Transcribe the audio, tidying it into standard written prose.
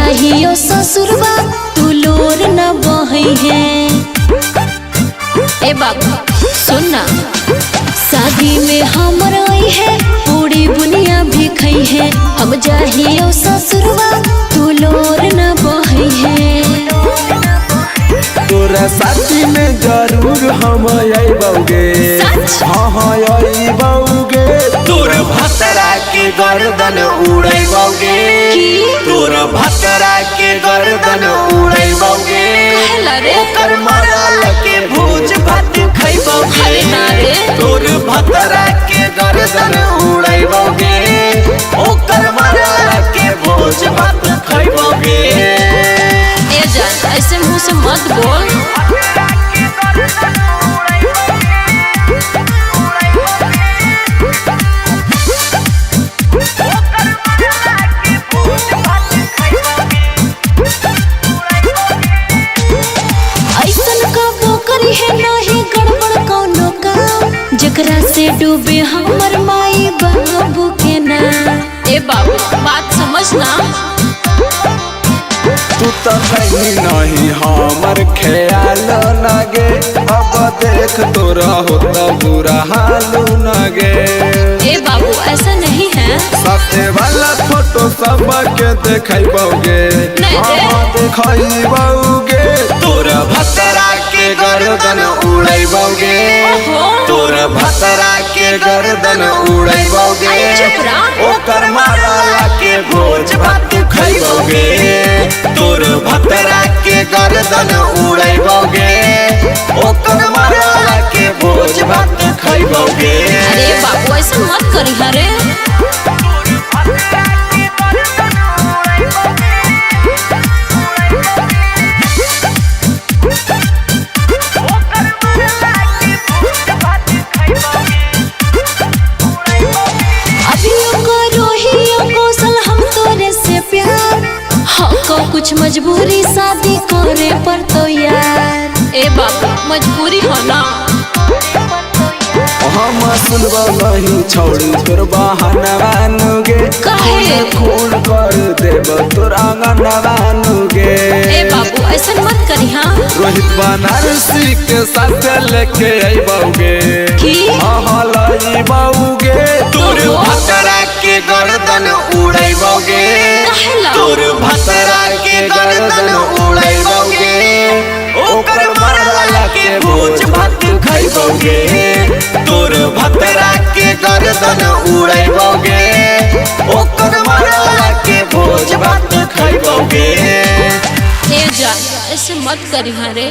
जाहियो ससुरबा तू लोर न बहई है। ए बाबू सुनना, शादी में हमर आई है पूरी बुनिया भी खई है। हम जाहियो ससुरबा तू लोर न बहई है। तोरा शादी में जरूर हम आइबौगे। हाँ हाँ आइबौगे। तोर भतरा के गर्दन उड़ैबौगे। तोर भतरा के गर्दन उड़ैबौगे। ओकर मरल के भोज भात खैबौगे। तोर भतरा के गर्दन उड़ैबौगे। ओकर मरल के भोज भात खैबौगे। ऐसे मुंह से मत बोल। ऐसन कबो करी है नहीं गड़बड़ कौनो काम, जकरा से डूबे हमर माई बाबू के नाम। ए बाबू बात समझना। तू तो कहीं नहीं हमर ख्याल लगे। अब देख तोरा होता बुरा हाल लगे। ए बाबू ऐसा नहीं है। साथे वाला फोटो सब के देखैबौगे। हाँ देखैबौगे। तोरा भतरा के गर्दन उड़ैबौगे। तोरा भतरा के गर्दन उड़ैबौगे। ओकर माला के भोज भात खैबौगे। तोर भतरा के गर्दन उड़ैबौगे। ओकर माला के भोज भात खैबौगे। अरे बाबू ऐसा मत करी हरे। कुछ मजबूरी शादी करे पर तो यार। ए बाबू मजबूरी हो ना। हम सुनबो नहीं छोड़ी तोर बहाना बानुगे। खून कर देब तोर आंगन बानुगे। ए बाबू ऐसा मत करी। हाँ रोहित बनारसी के साथ लेके आइबौगे। हाँ लाइबौगे। तोर भतरा के गर्दन उड़ैबौगे। तोर भतरा के गर्दन उड़ैबौगे। ओकर मरला के भोज भात खैबौगे। तोर भतरा के गर्दन उड़ैबौगे। ओकर मरला के भोज भात खैबौगे। ए जा ऐसे मत करी हरे।